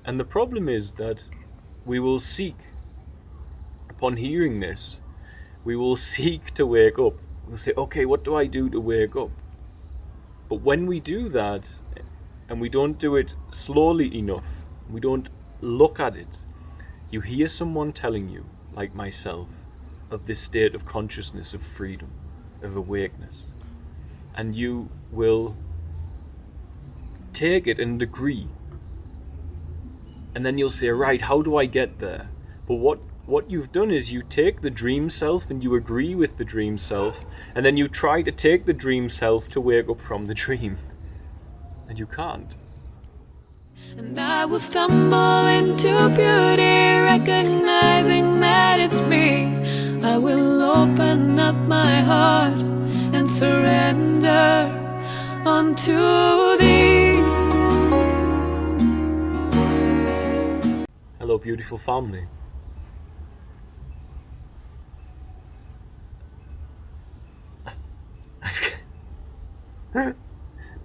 And the problem is that we will seek, upon hearing this, we will seek to wake up. We'll say, okay, what do I do to wake up? But when we do that, and we don't do it slowly enough, we don't look at it, you hear someone telling you, like myself, of this state of consciousness, of freedom, of awakeness, and you will take it and agree. And then you'll say, right, how do I get there? But what you've done is you take the dream self and you agree with the dream self, and then you try to take the dream self to wake up from the dream. And you can't. And I will stumble into beauty, recognizing that it's me. I will open up my heart and surrender unto thee. Hello, beautiful family.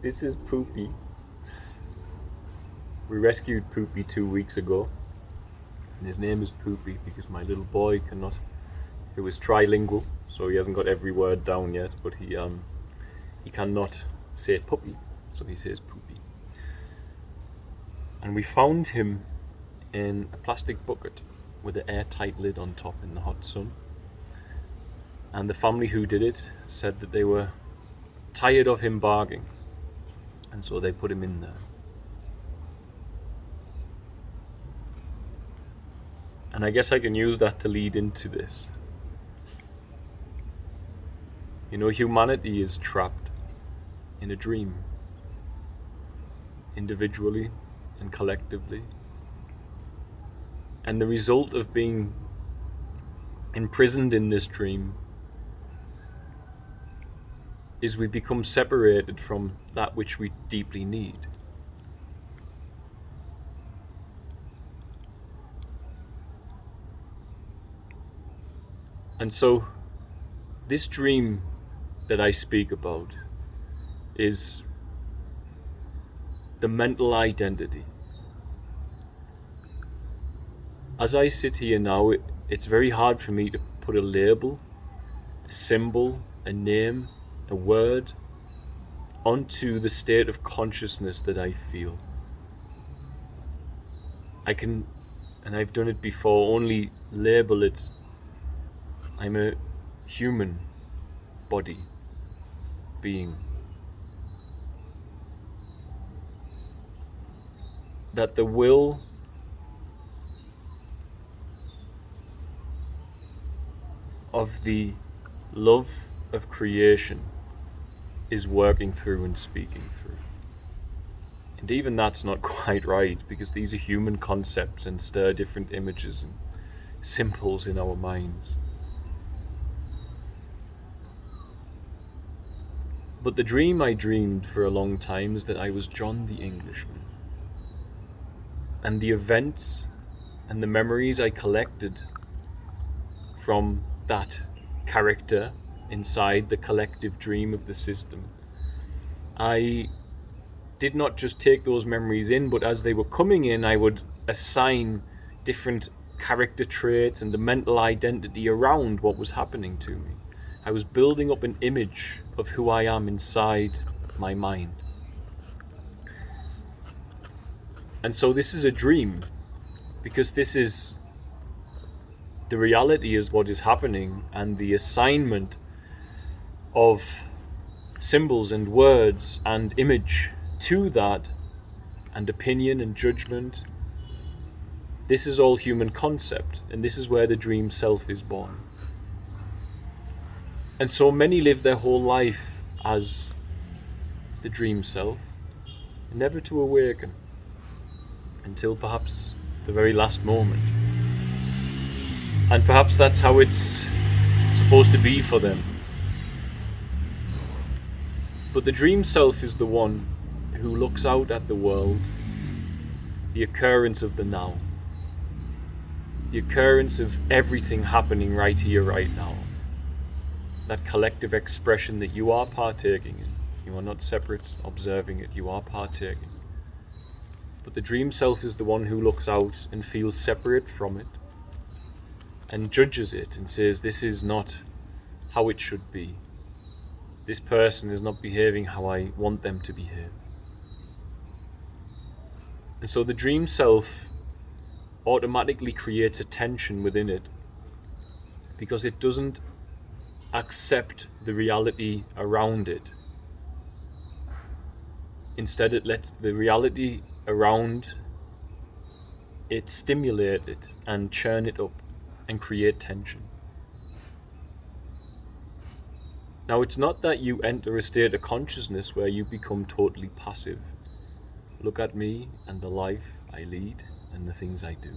This is Poopy. We rescued Poopy 2 weeks ago, and his name is Poopy because my little boy cannot. He was trilingual, so he hasn't got every word down yet, but he cannot say puppy, so he says Poopy. And we found him in a plastic bucket with an airtight lid on top in the hot sun. And the family who did it said that they were tired of him barking, and so they put him in there. And I guess I can use that to lead into this. You know, humanity is trapped in a dream, individually and collectively. And the result of being imprisoned in this dream is we become separated from that which we deeply need. And so, this dream that I speak about is the mental identity. As I sit here now, it's very hard for me to put a label, a symbol, a name, a word onto the state of consciousness that I feel. I can, and I've done it before, only label it. I'm a human body being. That the will of the love of creation is working through and speaking through. And even that's not quite right, because these are human concepts and stir different images and symbols in our minds. But the dream I dreamed for a long time is that I was John the Englishman. And the events and the memories I collected from that character inside the collective dream of the system, I did not just take those memories in, but as they were coming in, I would assign different character traits and the mental identity around what was happening to me. I was building up an image of who I am inside my mind. And so this is a dream, because this is the reality is what is happening, and the assignment of symbols and words and image to that, and opinion and judgment, this is all human concept, and this is where the dream self is born. And so many live their whole life as the dream self, never to awaken until perhaps the very last moment. And perhaps that's how it's supposed to be for them. But the dream self is the one who looks out at the world, the occurrence of the now, the occurrence of everything happening right here, right now. That collective expression that you are partaking in. You are not separate, observing it, you are partaking. But the dream self is the one who looks out and feels separate from it and judges it and says, this is not how it should be. This person is not behaving how I want them to behave. And so the dream self automatically creates a tension within it because it doesn't accept the reality around it. Instead, it lets the reality around it stimulate it and churn it up and create tension. Now, it's not that you enter a state of consciousness where you become totally passive. Look at me and the life I lead and the things I do.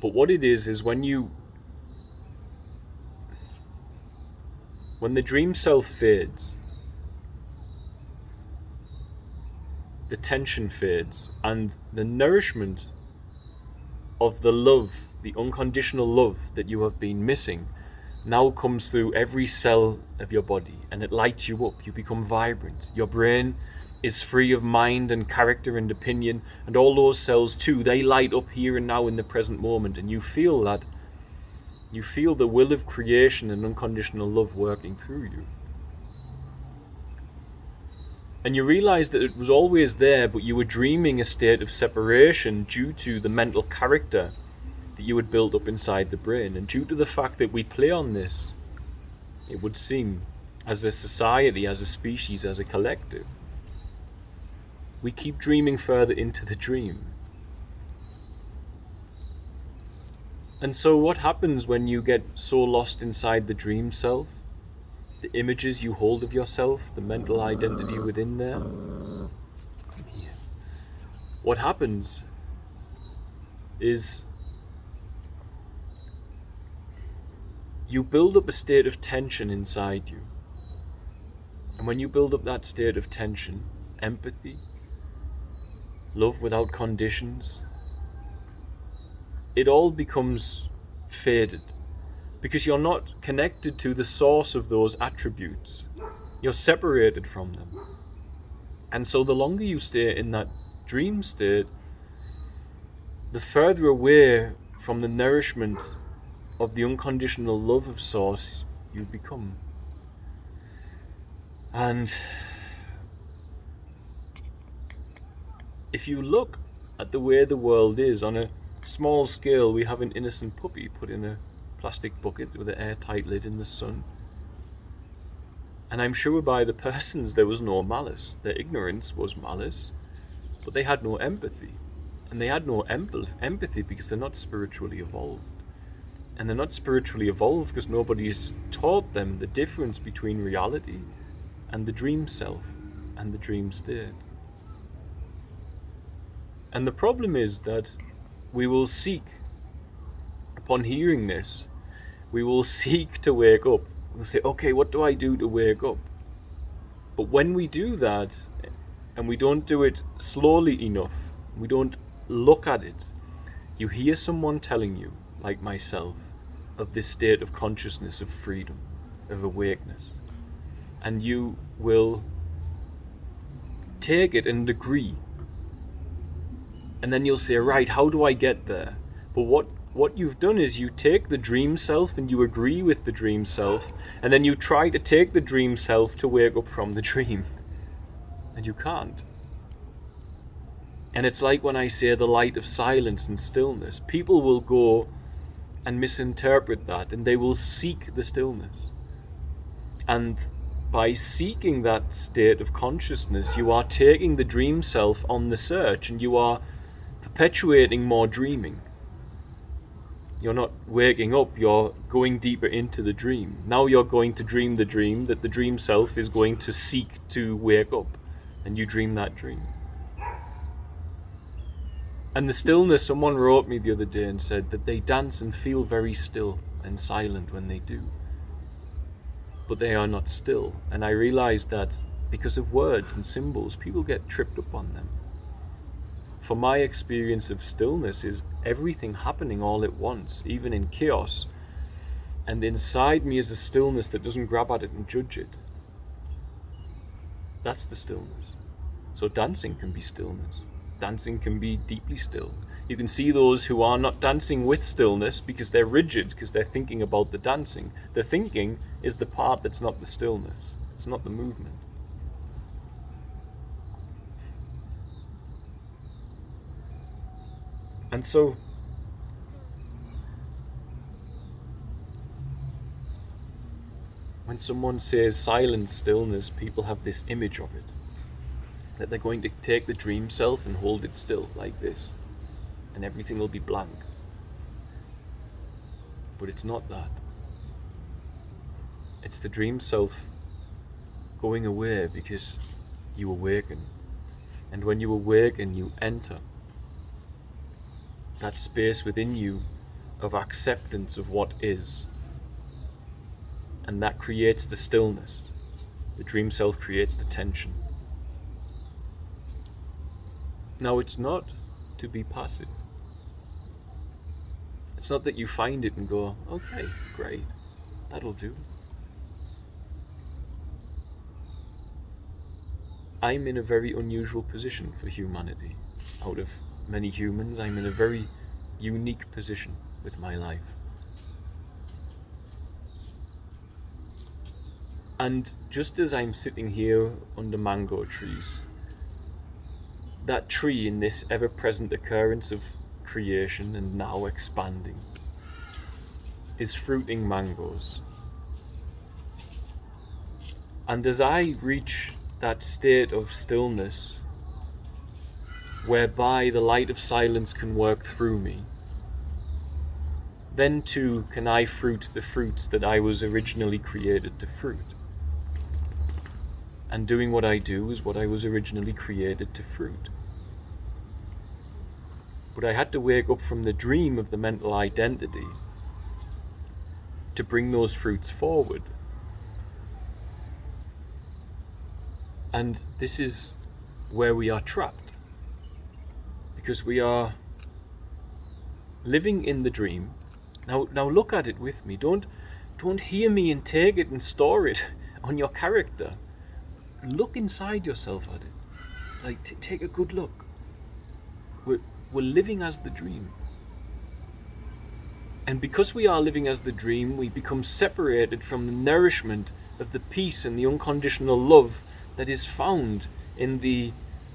But what it is when the dream self fades, the tension fades, and the nourishment of the love, the unconditional love that you have been missing, now comes through every cell of your body, and it lights you up. You become vibrant. Your brain is free of mind and character and opinion, and all those cells too, they light up here and now in the present moment, and you feel that. You feel the will of creation and unconditional love working through you. And you realize that it was always there, but you were dreaming a state of separation due to the mental character that you had built up inside the brain. And due to the fact that we play on this, it would seem, as a society, as a species, as a collective, we keep dreaming further into the dream. And so what happens when you get so lost inside the dream self, the images you hold of yourself, the mental identity within there? Come here. What happens is you build up a state of tension inside you. And when you build up that state of tension, empathy, love without conditions, it all becomes faded because you're not connected to the source of those attributes. You're separated from them. And so the longer you stay in that dream state, the further away from the nourishment of the unconditional love of source you become. And if you look at the way the world is on a small scale, we have an innocent puppy put in a plastic bucket with an airtight lid in the sun. And I'm sure by the persons there was no malice. Their ignorance was malice, but they had no empathy. And they had no empathy because they're not spiritually evolved. And they're not spiritually evolved because nobody's taught them the difference between reality and the dream self and the dream state. And the problem is that we will seek, upon hearing this, we will seek to wake up. We'll say, okay, what do I do to wake up? But when we do that, and we don't do it slowly enough, we don't look at it, you hear someone telling you, like myself, of this state of consciousness, of freedom, of awakeness. And you will take it and agree. And then you'll say, right, how do I get there? But what you've done is you take the dream self and you agree with the dream self, and then you try to take the dream self to wake up from the dream. And you can't. And it's like when I say the light of silence and stillness. People will go and misinterpret that, and they will seek the stillness. And by seeking that state of consciousness, you are taking the dream self on the search, and you are perpetuating more dreaming. You're not waking up, you're going deeper into the dream. Now you're going to dream the dream that the dream self is going to seek to wake up, and you dream that dream. And the stillness, someone wrote me the other day and said that they dance and feel very still and silent when they do. But they are not still. And I realized that because of words and symbols, people get tripped up on them. For my experience of stillness is everything happening all at once, even in chaos. And inside me is a stillness that doesn't grab at it and judge it. That's the stillness. So dancing can be stillness. Dancing can be deeply still. You can see those who are not dancing with stillness because they're rigid, because they're thinking about the dancing. The thinking is the part that's not the stillness. It's not the movement. And so, when someone says silent stillness, people have this image of it. That they're going to take the dream self and hold it still, like this. And everything will be blank. But it's not that. It's the dream self going away because you awaken. And when you awaken, you enter that space within you of acceptance of what is. And that creates the stillness. The dream self creates the tension. Now, it's not to be passive. It's not that you find it and go, okay, great, that'll do. I'm in a very unusual position for humanity. Out of many humans, I'm in a very unique position with my life. And just as I'm sitting here under mango trees, that tree in this ever-present occurrence of creation and now expanding is fruiting mangoes. And as I reach that state of stillness whereby the light of silence can work through me, then too can I fruit the fruits that I was originally created to fruit. And doing what I do is what I was originally created to fruit. But I had to wake up from the dream of the mental identity to bring those fruits forward. And this is where we are trapped, because we are living in the dream. Now look at it with me. Don't hear me and take it and store it on your character. Look inside yourself at it. Like, take a good look. We're living as the dream. And because we are living as the dream, we become separated from the nourishment of the peace and the unconditional love that is found in the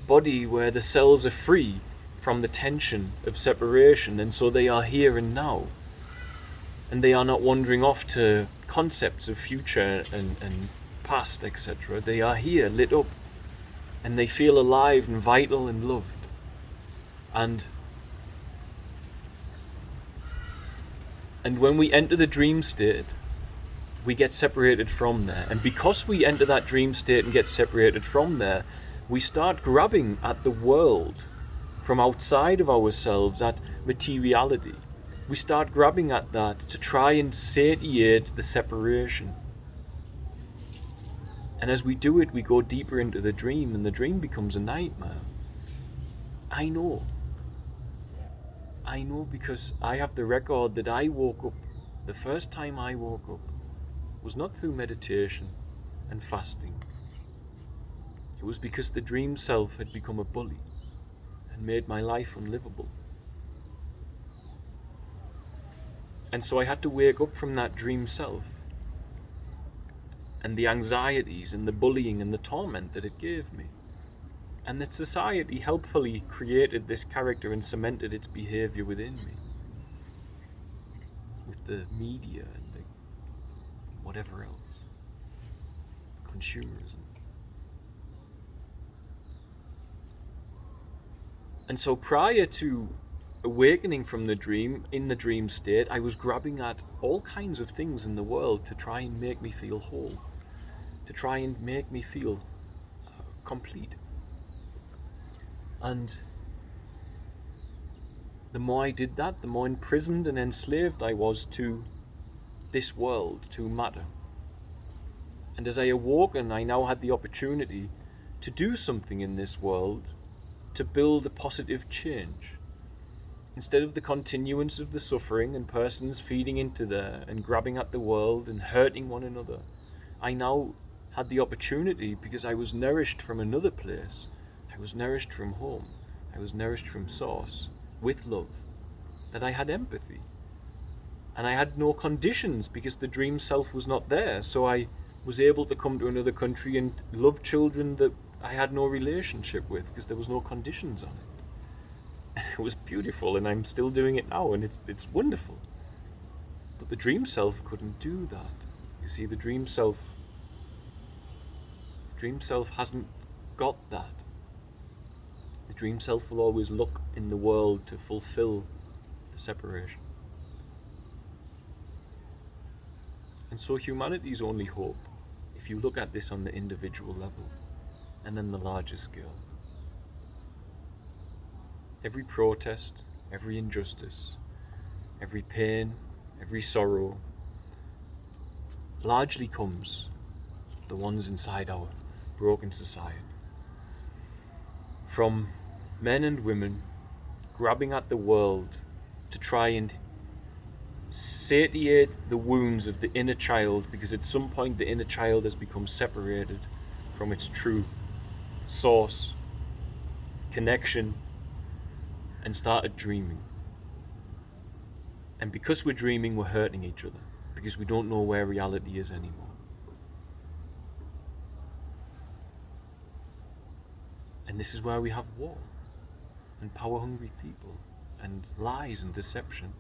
body where the cells are free from the tension of separation, and so they are here and now. And they are not wandering off to concepts of future and past, etc. They are here, lit up, and they feel alive and vital and loved. And when we enter the dream state, we get separated from there. And because we enter that dream state and get separated from there, we start grabbing at the world from outside of ourselves, at materiality. We start grabbing at that to try and satiate the separation. And as we do it, we go deeper into the dream, and the dream becomes a nightmare. I know because I have the record that I woke up, the first time I woke up was not through meditation and fasting. It was because the dream self had become a bully and made my life unlivable. And so I had to wake up from that dream self and the anxieties and the bullying and the torment that it gave me. And that society helpfully created this character and cemented its behavior within me. With the media and the whatever else. Consumerism. And so prior to awakening from the dream, in the dream state, I was grabbing at all kinds of things in the world to try and make me feel whole. To try and make me feel complete. And the more I did that, the more imprisoned and enslaved I was to this world, to matter. And as I awoken, I now had the opportunity to do something in this world to build a positive change. Instead of the continuance of the suffering and persons feeding into there and grabbing at the world and hurting one another, I now had the opportunity, because I was nourished from another place. I was nourished from home. I was nourished from source with love, that I had empathy. And I had no conditions because the dream self was not there. So I was able to come to another country and love children that I had no relationship with because there was no conditions on it. And it was beautiful, and I'm still doing it now, and it's wonderful. But the dream self couldn't do that. You see, the dream self hasn't got that. The dream self will always look in the world to fulfill the separation. And so humanity's only hope, if you look at this on the individual level and then the larger scale. Every protest, every injustice, every pain, every sorrow largely comes the ones inside our broken society. From men and women grabbing at the world to try and satiate the wounds of the inner child, because at some point the inner child has become separated from its true source, connection, and started dreaming. And because we're dreaming, we're hurting each other, because we don't know where reality is anymore. And this is where we have war, and power-hungry people, and lies and deception.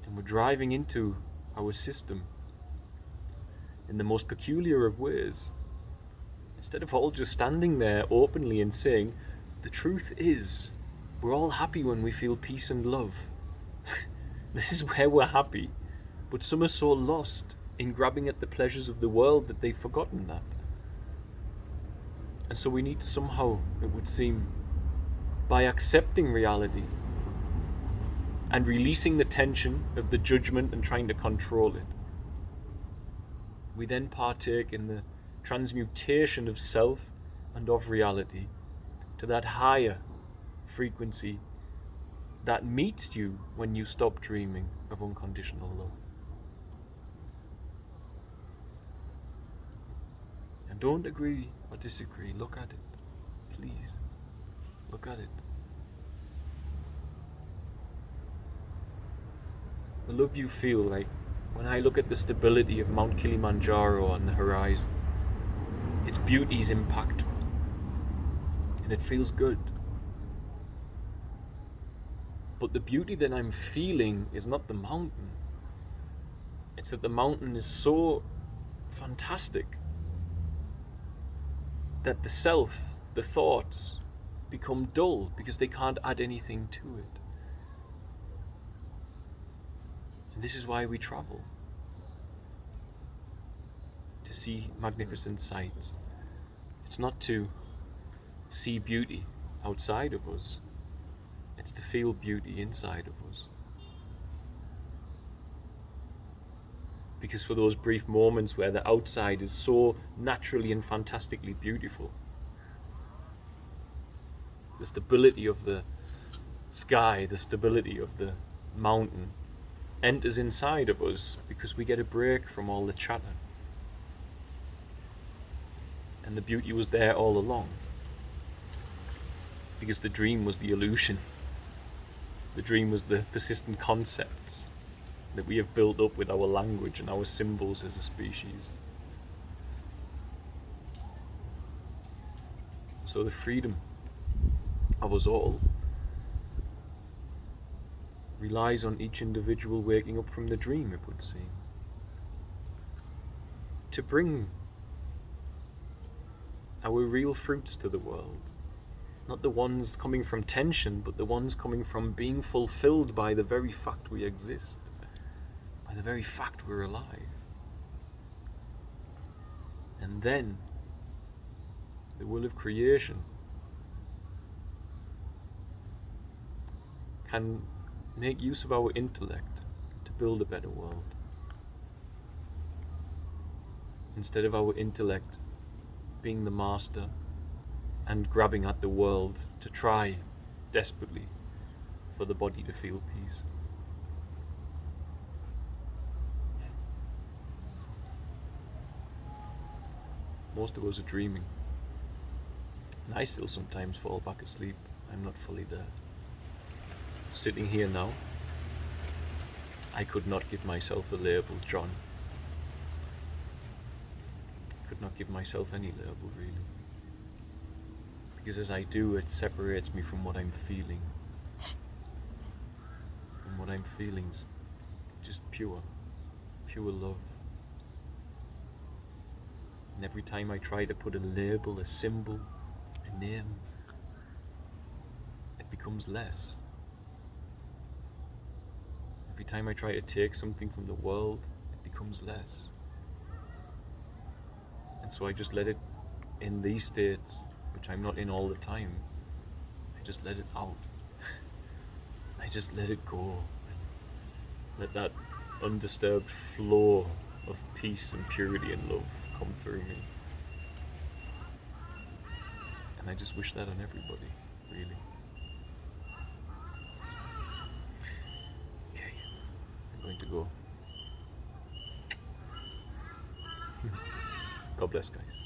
And we're driving into our system in the most peculiar of ways. Instead of all just standing there openly and saying, the truth is, we're all happy when we feel peace and love. This is where we're happy. But some are so lost in grabbing at the pleasures of the world that they've forgotten that. And so we need to somehow, it would seem, by accepting reality and releasing the tension of the judgment and trying to control it, we then partake in the transmutation of self and of reality to that higher frequency that meets you when you stop dreaming of unconditional love. And don't agree or disagree, look at it, please, look at it. The love you feel, like when I look at the stability of Mount Kilimanjaro on the horizon, its beauty is impactful, and it feels good. But the beauty that I'm feeling is not the mountain. It's that the mountain is so fantastic that the self, the thoughts, become dull because they can't add anything to it. And this is why we travel. To see magnificent sights. It's not to see beauty outside of us. It's to feel beauty inside of us. Because for those brief moments where the outside is so naturally and fantastically beautiful, the stability of the sky, the stability of the mountain enters inside of us because we get a break from all the chatter. And the beauty was there all along. Because the dream was the illusion. The dream was the persistent concepts that we have built up with our language and our symbols as a species. So the freedom of us all relies on each individual waking up from the dream, it would seem, to bring our real fruits to the world. Not the ones coming from tension, but the ones coming from being fulfilled by the very fact we exist, by the very fact we're alive. And then the will of creation can make use of our intellect to build a better world. Instead of our intellect being the master and grabbing at the world to try desperately for the body to feel peace. Most of us are dreaming. And I still sometimes fall back asleep. I'm not fully there. Sitting here now, I could not give myself a label, John. I could not give myself any label, really. Because as I do, it separates me from what I'm feeling. And what I'm feeling's just pure love. And every time I try to put a label, a symbol, a name, it becomes less. Every time I try to take something from the world, it becomes less. And so I just let it, in these states, which I'm not in all the time, I just let it out. I just let it go. Let that undisturbed flow of peace and purity and love come through me. And I just wish that on everybody, really. Okay, I'm going to go. God bless, guys.